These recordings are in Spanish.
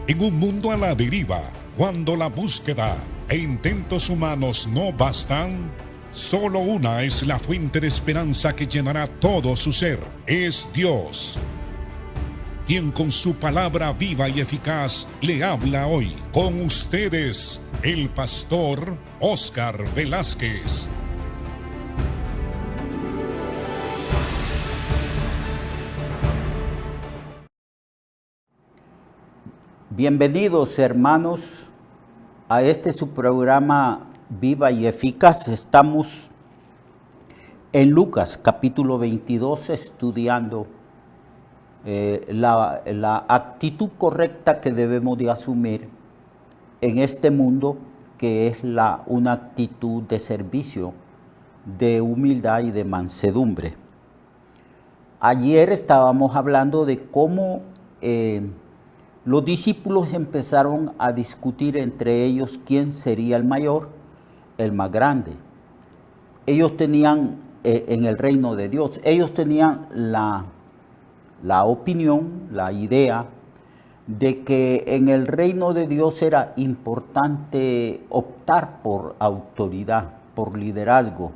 En un mundo a la deriva, cuando la búsqueda e intentos humanos no bastan, solo una es la fuente de esperanza que llenará todo su ser. Es Dios, quien con su palabra viva y eficaz le habla hoy. Con ustedes, el pastor Óscar Velázquez. Bienvenidos, hermanos, a su programa Viva y Eficaz. Estamos en Lucas capítulo 22 estudiando la actitud correcta que debemos de asumir en este mundo, que es una actitud de servicio, de humildad y de mansedumbre. Ayer estábamos hablando de cómo los discípulos empezaron a discutir entre ellos quién sería el mayor, el más grande. Ellos tenían, en el reino de Dios, ellos tenían la opinión, la idea de que en el reino de Dios era importante optar por autoridad, por liderazgo.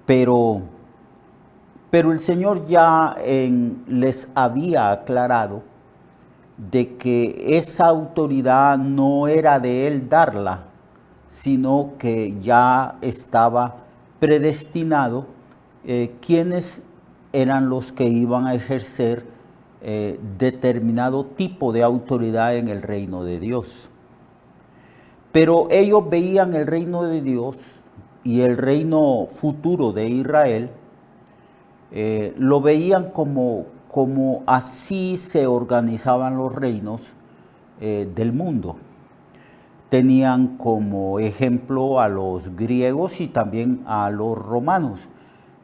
Pero el Señor ya les había aclarado de que esa autoridad no era de Él darla, sino que ya estaba predestinado quiénes eran los que iban a ejercer determinado tipo de autoridad en el reino de Dios. Pero ellos veían el reino de Dios y el reino futuro de Israel, lo veían como así se organizaban los reinos del mundo. Tenían como ejemplo a los griegos y también a los romanos,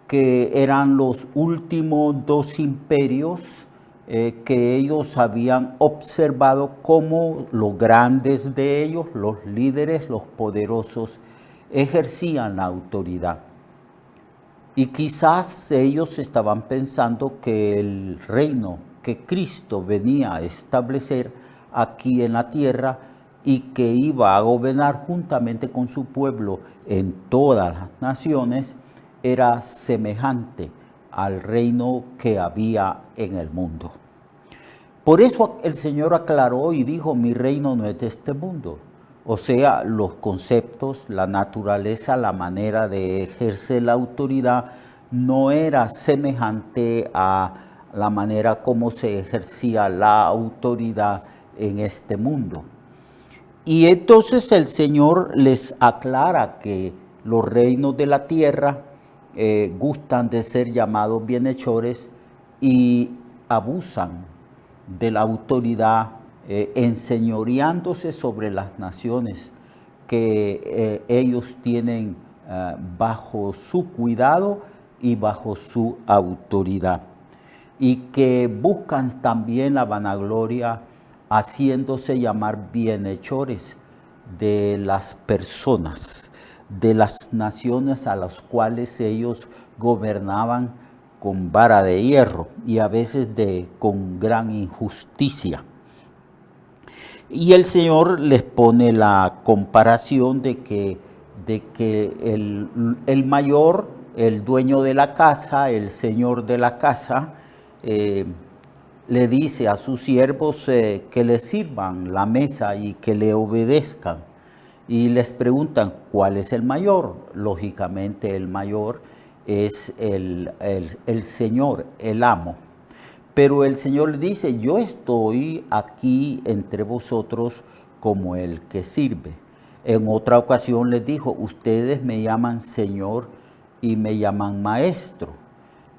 que eran los últimos dos imperios que ellos habían observado como los grandes de ellos, los líderes, los poderosos, ejercían la autoridad. Y quizás ellos estaban pensando que el reino que Cristo venía a establecer aquí en la tierra y que iba a gobernar juntamente con su pueblo en todas las naciones, era semejante al reino que había en el mundo. Por eso el Señor aclaró y dijo: mi reino no es de este mundo. O sea, los conceptos, la naturaleza, la manera de ejercer la autoridad no era semejante a la manera como se ejercía la autoridad en este mundo. Y entonces el Señor les aclara que los reinos de la tierra gustan de ser llamados bienhechores y abusan de la autoridad, enseñoreándose sobre las naciones que ellos tienen bajo su cuidado y bajo su autoridad, y que buscan también la vanagloria, haciéndose llamar bienhechores de las personas, de las naciones a las cuales ellos gobernaban con vara de hierro y a veces con gran injusticia. Y el Señor les pone la comparación de que el mayor, el dueño de la casa, el señor de la casa, le dice a sus siervos que le sirvan la mesa y que le obedezcan. Y les preguntan, ¿cuál es el mayor? Lógicamente el mayor es el Señor, el amo. Pero el Señor le dice: yo estoy aquí entre vosotros como el que sirve. En otra ocasión les dijo: ustedes me llaman Señor y me llaman Maestro.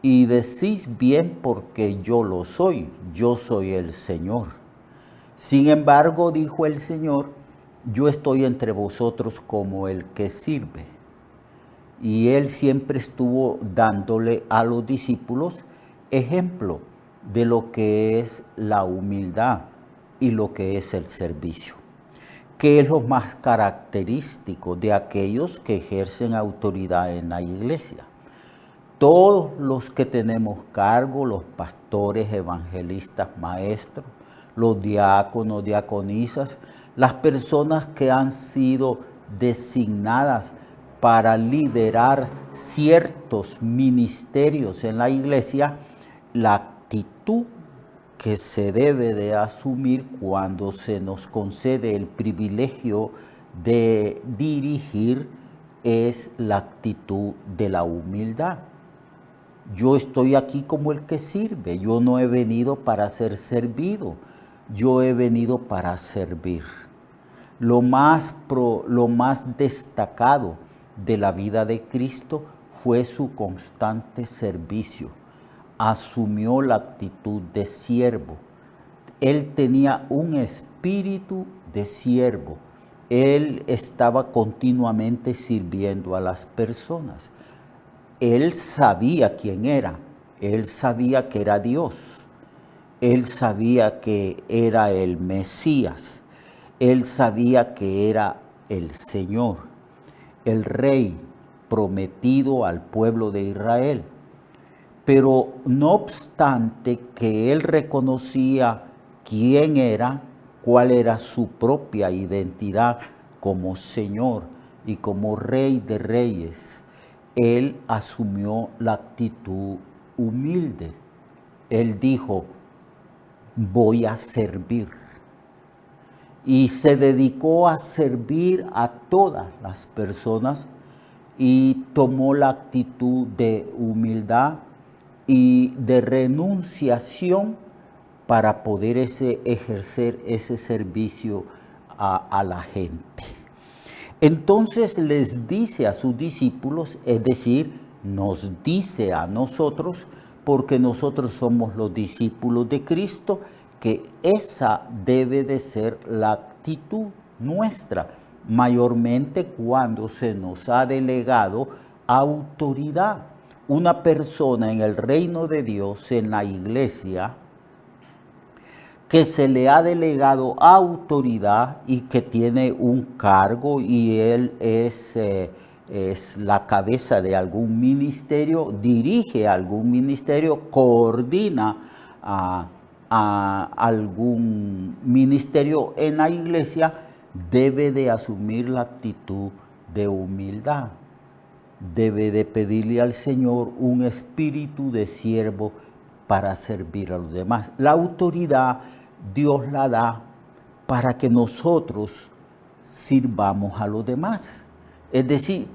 Y decís bien porque yo lo soy, yo soy el Señor. Sin embargo, dijo el Señor, yo estoy entre vosotros como el que sirve. Y Él siempre estuvo dándole a los discípulos ejemplo de lo que es la humildad y lo que es el servicio, que es lo más característico de aquellos que ejercen autoridad en la iglesia. Todos los que tenemos cargo, los pastores, evangelistas, maestros, los diáconos, diaconisas, las personas que han sido designadas para liderar ciertos ministerios en la iglesia, la actitud que se debe de asumir cuando se nos concede el privilegio de dirigir es la actitud de la humildad. Yo estoy aquí como el que sirve, yo no he venido para ser servido, yo he venido para servir. Lo más destacado de la vida de Cristo fue su constante servicio. Asumió la actitud de siervo. Él tenía un espíritu de siervo. Él estaba continuamente sirviendo a las personas. Él sabía quién era. Él sabía que era Dios. Él sabía que era el Mesías. Él sabía que era el Señor, el Rey prometido al pueblo de Israel. Pero no obstante que él reconocía quién era, cuál era su propia identidad como Señor y como Rey de Reyes, él asumió la actitud humilde. Él dijo, voy a servir. Y se dedicó a servir a todas las personas y tomó la actitud de humildad y de renunciación para poder ejercer ese servicio a la gente. Entonces les dice a sus discípulos, es decir, nos dice a nosotros, porque nosotros somos los discípulos de Cristo, que esa debe de ser la actitud nuestra, mayormente cuando se nos ha delegado autoridad. Una persona en el reino de Dios, en la iglesia, que se le ha delegado autoridad y que tiene un cargo y él es la cabeza de algún ministerio, dirige algún ministerio, coordina a algún ministerio en la iglesia, debe de asumir la actitud de humildad. Debe de pedirle al Señor un espíritu de siervo para servir a los demás. La autoridad Dios la da para que nosotros sirvamos a los demás. Es decir,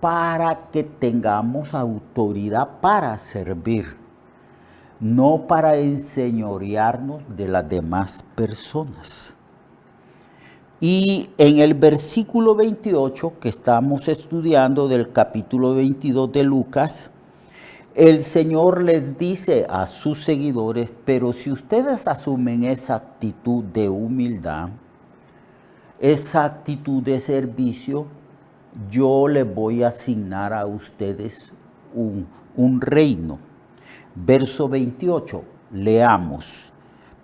para que tengamos autoridad para servir, no para enseñorearnos de las demás personas. Y en el versículo 28 que estamos estudiando del capítulo 22 de Lucas, el Señor les dice a sus seguidores, pero si ustedes asumen esa actitud de humildad, esa actitud de servicio, yo les voy a asignar a ustedes un reino. Verso 28, leamos.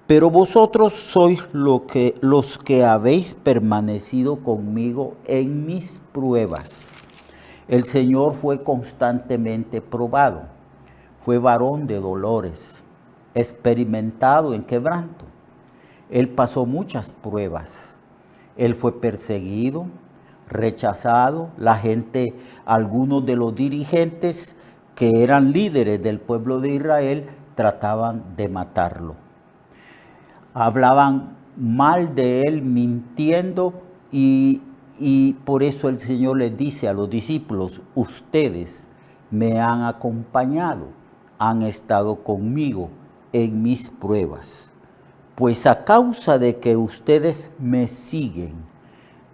Pero vosotros sois los que habéis permanecido conmigo en mis pruebas. El Señor fue constantemente probado. Fue varón de dolores, experimentado en quebranto. Él pasó muchas pruebas. Él fue perseguido, rechazado. La gente, algunos de los dirigentes que eran líderes del pueblo de Israel, trataban de matarlo. Hablaban mal de él, mintiendo, y por eso el Señor les dice a los discípulos, ustedes me han acompañado, han estado conmigo en mis pruebas. Pues a causa de que ustedes me siguen,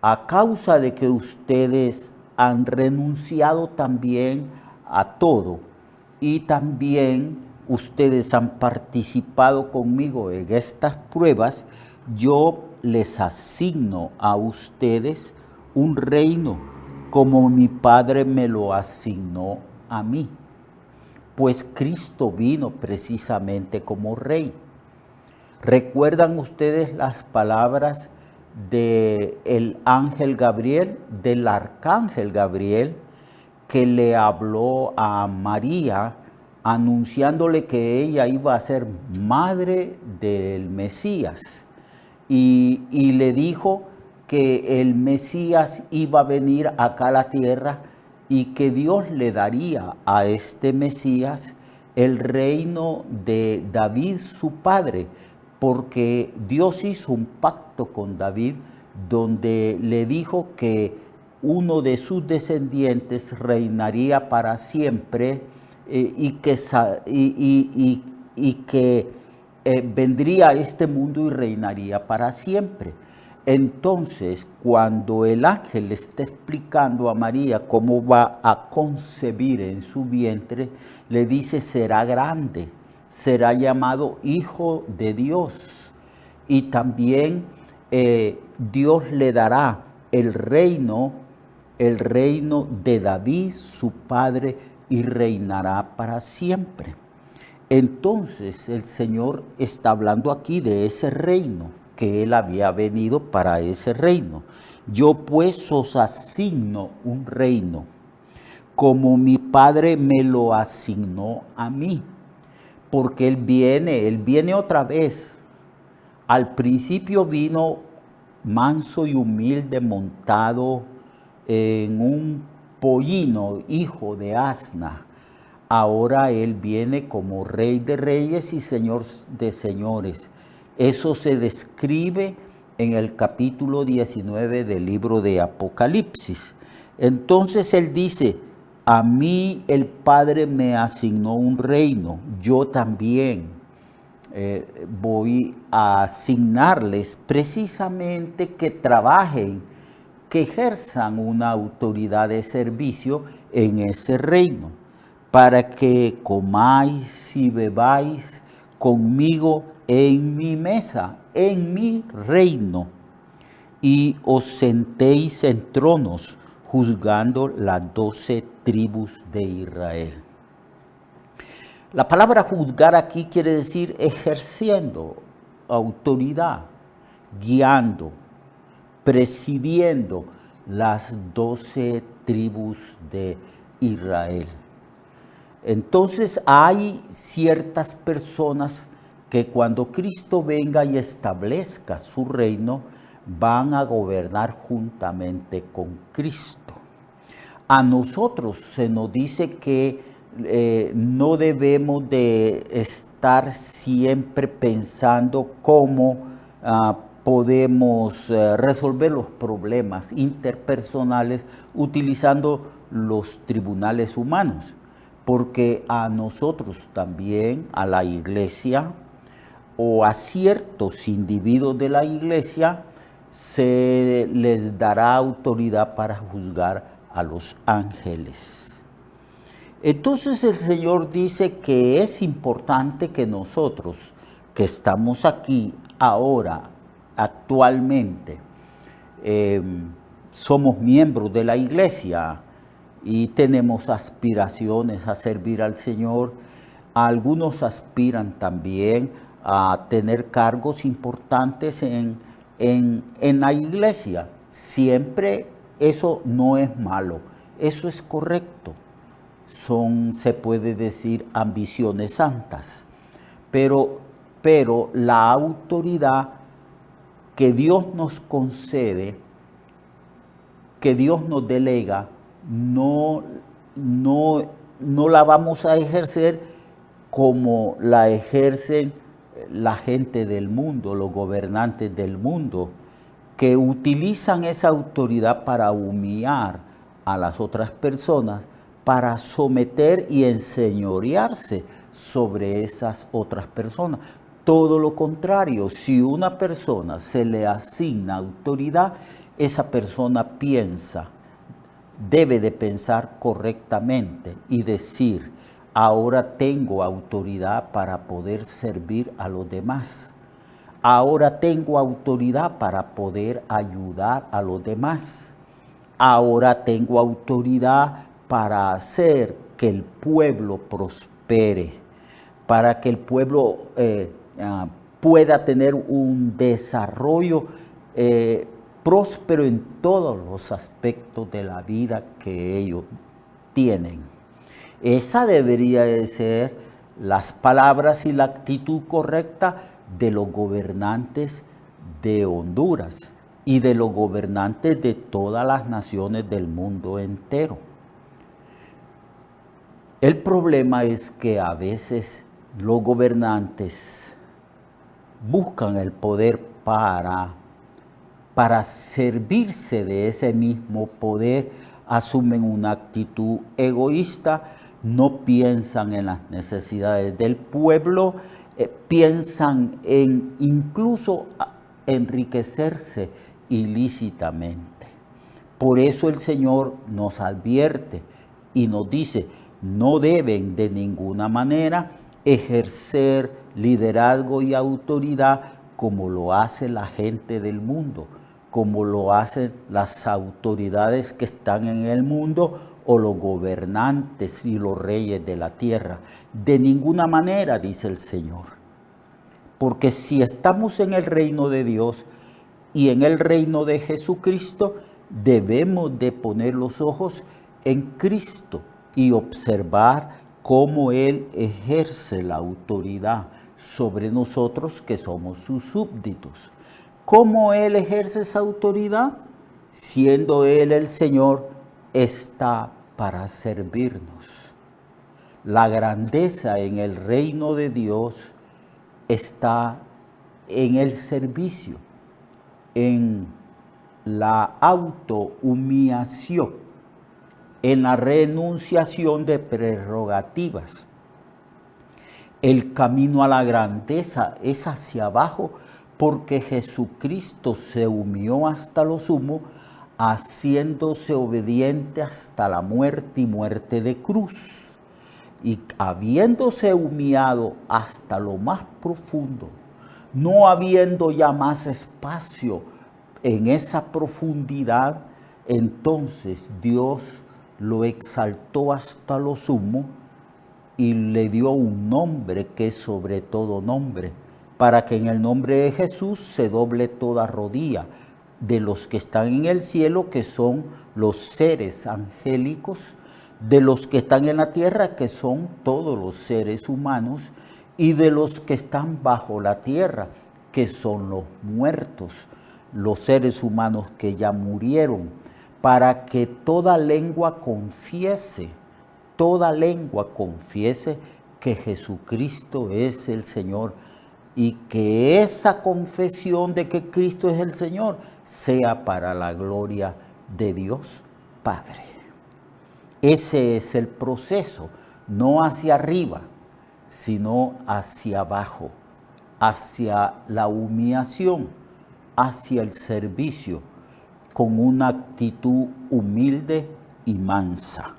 a causa de que ustedes han renunciado también a todo y también ustedes han participado conmigo en estas pruebas, yo les asigno a ustedes un reino como mi Padre me lo asignó a mí. Pues Cristo vino precisamente como Rey. ¿Recuerdan ustedes las palabras del ángel Gabriel, del arcángel Gabriel, que le habló a María, anunciándole que ella iba a ser madre del Mesías? y le dijo que el Mesías iba a venir acá a la tierra y que Dios le daría a este Mesías el reino de David, su padre, porque Dios hizo un pacto con David donde le dijo que uno de sus descendientes reinaría para siempre y que vendría a este mundo y reinaría para siempre. Entonces, cuando el ángel le está explicando a María cómo va a concebir en su vientre, le dice, será grande, será llamado Hijo de Dios. Y también Dios le dará el reino de David, su padre, y reinará para siempre. Entonces el Señor está hablando aquí de ese reino, que Él había venido para ese reino. Yo pues os asigno un reino, como mi Padre me lo asignó a mí, porque Él viene otra vez. Al principio vino manso y humilde, montado en un pollino, hijo de asna. Ahora Él viene como Rey de Reyes y Señor de Señores. Eso se describe en el capítulo 19 del libro de Apocalipsis. Entonces Él dice, a mí el Padre me asignó un reino, yo también voy a asignarles precisamente que trabajen, que ejerzan una autoridad de servicio en ese reino, para que comáis y bebáis conmigo en mi mesa, en mi reino, y os sentéis en tronos, juzgando las 12 tribus de Israel. La palabra juzgar aquí quiere decir ejerciendo autoridad, guiando, presidiendo las 12 tribus de Israel. Entonces hay ciertas personas que cuando Cristo venga y establezca su reino, van a gobernar juntamente con Cristo. A nosotros se nos dice que no debemos de estar siempre pensando cómo podemos resolver los problemas interpersonales utilizando los tribunales humanos, porque a nosotros también, a la iglesia o a ciertos individuos de la iglesia, se les dará autoridad para juzgar a los ángeles. Entonces el Señor dice que es importante que nosotros, que estamos aquí ahora, actualmente, somos miembros de la iglesia y tenemos aspiraciones a servir al Señor. Algunos aspiran también a tener cargos importantes en la iglesia. Siempre eso no es malo, eso es correcto. Se puede decir, ambiciones santas. Pero la autoridad que Dios nos concede, que Dios nos delega, no la vamos a ejercer como la ejercen la gente del mundo, los gobernantes del mundo, que utilizan esa autoridad para humillar a las otras personas, para someter y enseñorearse sobre esas otras personas. Todo lo contrario, si una persona se le asigna autoridad, esa persona debe de pensar correctamente y decir, ahora tengo autoridad para poder servir a los demás. Ahora tengo autoridad para poder ayudar a los demás. Ahora tengo autoridad para hacer que el pueblo prospere, para que el pueblo pueda tener un desarrollo próspero en todos los aspectos de la vida que ellos tienen. Esa debería de ser las palabras y la actitud correcta de los gobernantes de Honduras y de los gobernantes de todas las naciones del mundo entero. El problema es que a veces los gobernantes buscan el poder para servirse de ese mismo poder, asumen una actitud egoísta, no piensan en las necesidades del pueblo, piensan en incluso enriquecerse ilícitamente. Por eso el Señor nos advierte y nos dice, no deben de ninguna manera ejercer liderazgo y autoridad como lo hace la gente del mundo, como lo hacen las autoridades que están en el mundo o los gobernantes y los reyes de la tierra. De ninguna manera, dice el Señor. Porque si estamos en el reino de Dios y en el reino de Jesucristo, debemos de poner los ojos en Cristo y observar cómo Él ejerce la autoridad sobre nosotros que somos sus súbditos. ¿Cómo Él ejerce esa autoridad? Siendo Él el Señor, está para servirnos. La grandeza en el reino de Dios está en el servicio, en la autohumillación, en la renunciación de prerrogativas. El camino a la grandeza es hacia abajo porque Jesucristo se humilló hasta lo sumo, haciéndose obediente hasta la muerte y muerte de cruz. Y habiéndose humillado hasta lo más profundo, no habiendo ya más espacio en esa profundidad, entonces Dios lo exaltó hasta lo sumo y le dio un nombre que es sobre todo nombre, para que en el nombre de Jesús se doble toda rodilla de los que están en el cielo, que son los seres angélicos, de los que están en la tierra, que son todos los seres humanos, y de los que están bajo la tierra, que son los muertos, los seres humanos que ya murieron, para que toda lengua confiese que Jesucristo es el Señor, y que esa confesión de que Cristo es el Señor sea para la gloria de Dios Padre. Ese es el proceso, no hacia arriba, sino hacia abajo, hacia la humillación, hacia el servicio, con una actitud humilde y mansa.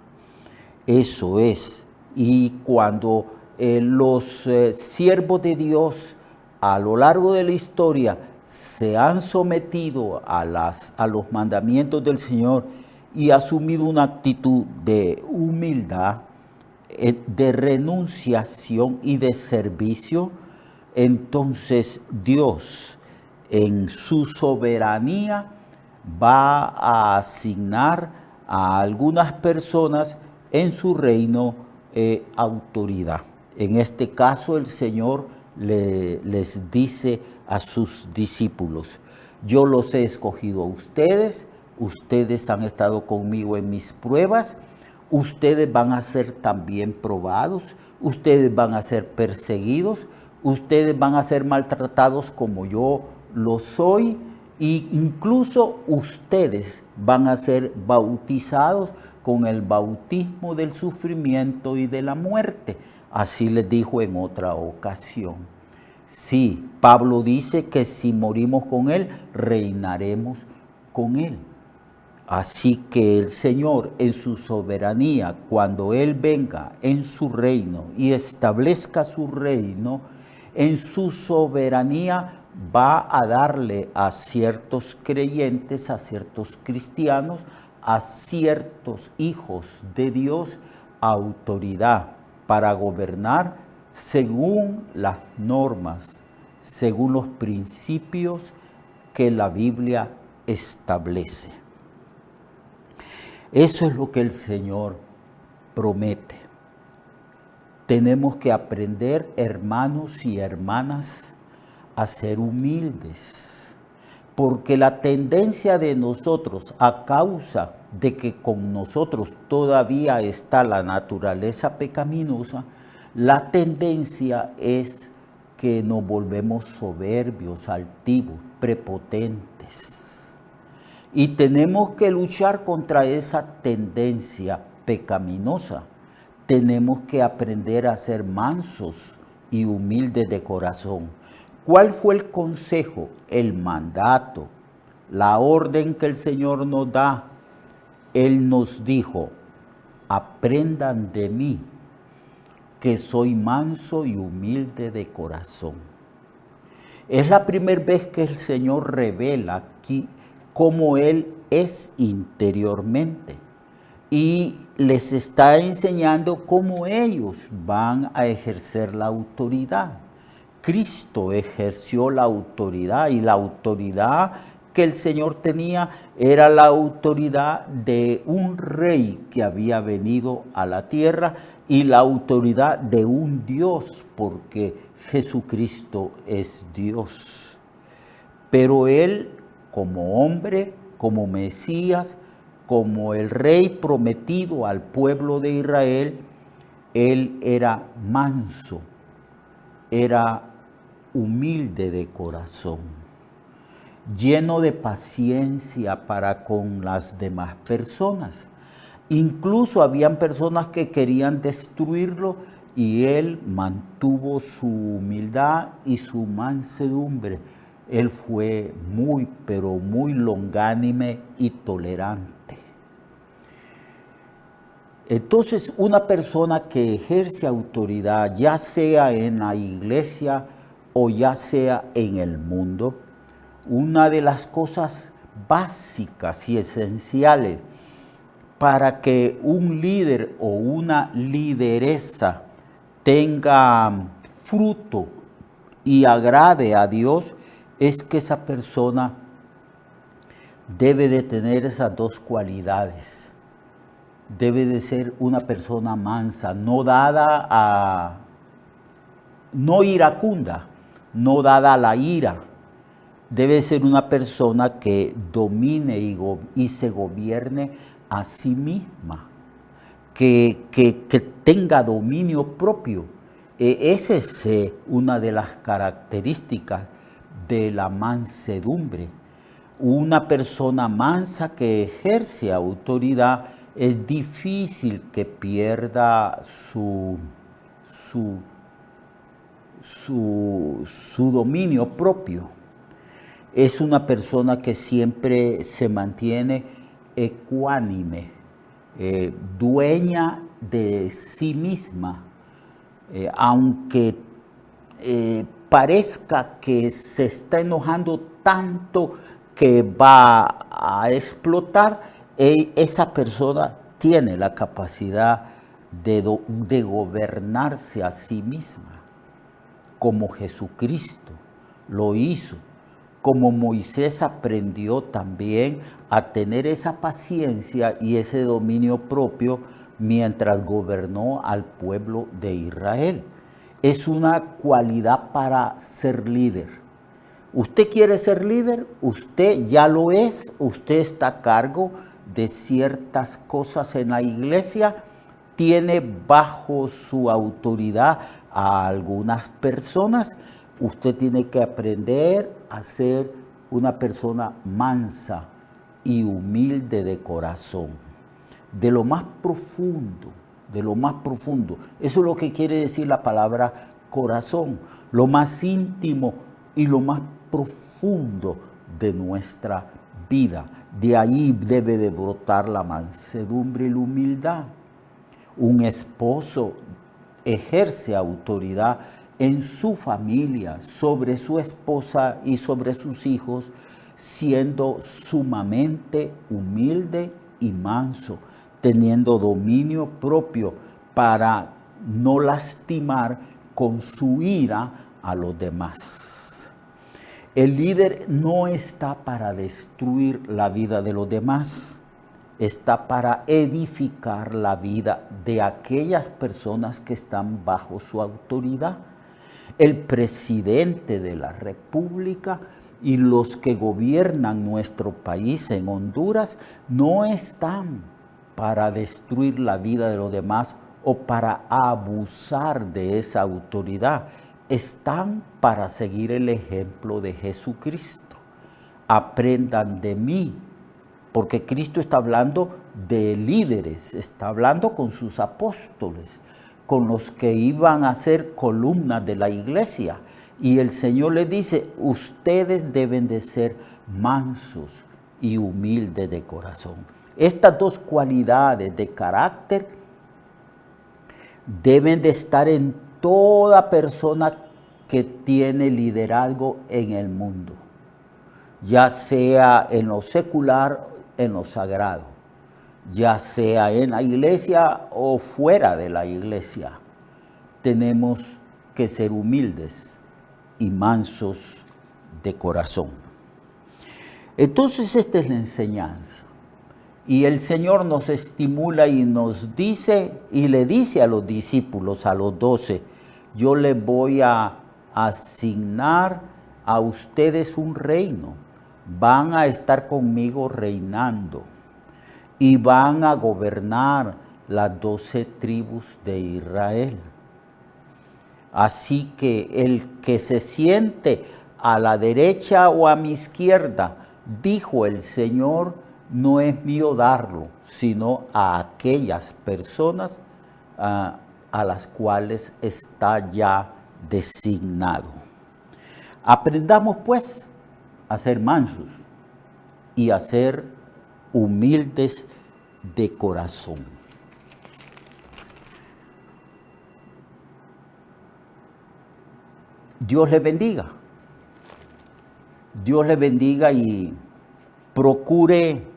Eso es. Y cuando los siervos de Dios a lo largo de la historia se han sometido a los mandamientos del Señor y asumido una actitud de humildad, de renunciación y de servicio, entonces Dios en su soberanía va a asignar a algunas personas en su reino autoridad. En este caso el Señor les dice a sus discípulos, yo los he escogido a ustedes, ustedes han estado conmigo en mis pruebas, ustedes van a ser también probados, ustedes van a ser perseguidos, ustedes van a ser maltratados como yo lo soy, e incluso ustedes van a ser bautizados con el bautismo del sufrimiento y de la muerte. Así les dijo en otra ocasión. Sí, Pablo dice que si morimos con Él, reinaremos con Él. Así que el Señor en su soberanía, cuando Él venga en su reino y establezca su reino, en su soberanía va a darle a ciertos creyentes, a ciertos cristianos, a ciertos hijos de Dios, autoridad para gobernar según las normas, según los principios que la Biblia establece. Eso es lo que el Señor promete. Tenemos que aprender, hermanos y hermanas, a ser humildes. porque la tendencia de nosotros, a causa de que con nosotros todavía está la naturaleza pecaminosa, la tendencia es que nos volvemos soberbios, altivos, prepotentes. Y tenemos que luchar contra esa tendencia pecaminosa. Tenemos que aprender a ser mansos y humildes de corazón. ¿Cuál fue el consejo, el mandato, la orden que el Señor nos da? Él nos dijo, aprendan de mí, que soy manso y humilde de corazón. Es la primera vez que el Señor revela aquí cómo Él es interiormente y les está enseñando cómo ellos van a ejercer la autoridad. Cristo ejerció la autoridad y la autoridad que el Señor tenía era la autoridad de un rey que había venido a la tierra y la autoridad de un Dios, porque Jesucristo es Dios. Pero Él, como hombre, como Mesías, como el rey prometido al pueblo de Israel, Él era manso, era humilde de corazón, lleno de paciencia para con las demás personas. Incluso habían personas que querían destruirlo y Él mantuvo su humildad y su mansedumbre. Él fue muy, pero muy longánime y tolerante. Entonces, una persona que ejerce autoridad, ya sea en la iglesia o ya sea en el mundo, una de las cosas básicas y esenciales para que un líder o una lideresa tenga fruto y agrade a Dios es que esa persona debe de tener esas dos cualidades. Debe de ser una persona mansa, no dada a, no iracunda, no dada a la ira. Debe ser una persona que domine y se gobierne a sí misma, que tenga dominio propio. Esa es una de las características de la mansedumbre. Una persona mansa que ejerce autoridad es difícil que pierda su dominio propio. Es una persona que siempre se mantiene ecuánime, dueña de sí misma, aunque parezca que se está enojando tanto que va a explotar, esa persona tiene la capacidad de gobernarse a sí misma, como Jesucristo lo hizo. Como Moisés aprendió también a tener esa paciencia y ese dominio propio mientras gobernó al pueblo de Israel. Es una cualidad para ser líder. ¿Usted quiere ser líder? Usted ya lo es. Usted está a cargo de ciertas cosas en la iglesia. Tiene bajo su autoridad a algunas personas. Usted tiene que aprender a ser una persona mansa y humilde de corazón. De lo más profundo, de lo más profundo. Eso es lo que quiere decir la palabra corazón. Lo más íntimo y lo más profundo de nuestra vida. De ahí debe de brotar la mansedumbre y la humildad. Un esposo ejerce autoridad en su familia, sobre su esposa y sobre sus hijos, siendo sumamente humilde y manso, teniendo dominio propio para no lastimar con su ira a los demás. El líder no está para destruir la vida de los demás, está para edificar la vida de aquellas personas que están bajo su autoridad. El presidente de la República y los que gobiernan nuestro país en Honduras no están para destruir la vida de los demás o para abusar de esa autoridad. Están para seguir el ejemplo de Jesucristo. Aprendan de mí, porque Cristo está hablando de líderes, está hablando con sus apóstoles, con los que iban a ser columnas de la iglesia. Y el Señor les dice, ustedes deben de ser mansos y humildes de corazón. Estas dos cualidades de carácter deben de estar en toda persona que tiene liderazgo en el mundo, ya sea en lo secular, en lo sagrado, ya sea en la iglesia o fuera de la iglesia. Tenemos que ser humildes y mansos de corazón. Entonces esta es la enseñanza. Y el Señor nos estimula y nos dice, y le dice a los discípulos, a los 12, yo les voy a asignar a ustedes un reino. Van a estar conmigo reinando y van a gobernar las 12 tribus de Israel. Así que el que se siente a la derecha o a mi izquierda, dijo el Señor, no es mío darlo, sino a aquellas personas a las cuales está ya designado. Aprendamos pues a ser mansos y a ser humildes de corazón. Dios les bendiga. Dios les bendiga y procure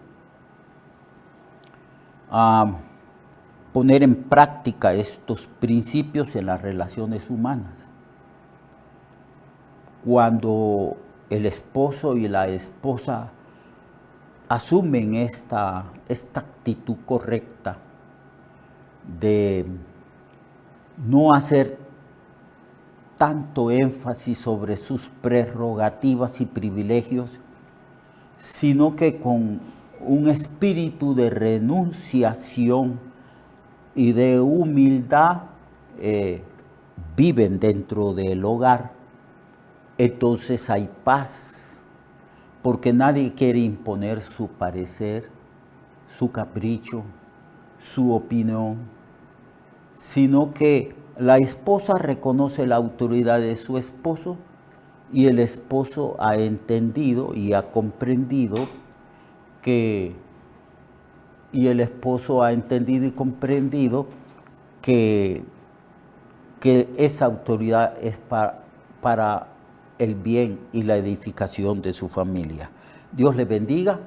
poner en práctica estos principios en las relaciones humanas. Cuando el esposo y la esposa asumen esta actitud correcta de no hacer tanto énfasis sobre sus prerrogativas y privilegios, sino que con un espíritu de renunciación y de humildad viven dentro del hogar, entonces hay paz, porque nadie quiere imponer su parecer, su capricho, su opinión, sino que la esposa reconoce la autoridad de su esposo y el esposo ha entendido y ha comprendido que esa autoridad es para el bien y la edificación de su familia. Dios le bendiga.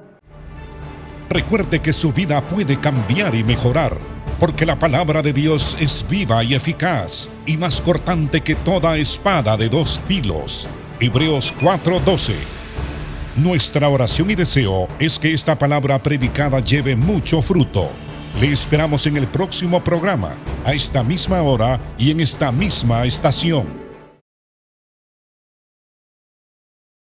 Recuerde que su vida puede cambiar y mejorar, porque la palabra de Dios es viva y eficaz, y más cortante que toda espada de dos filos. Hebreos 4:12. Nuestra oración y deseo es que esta palabra predicada lleve mucho fruto. Le esperamos en el próximo programa, a esta misma hora y en esta misma estación.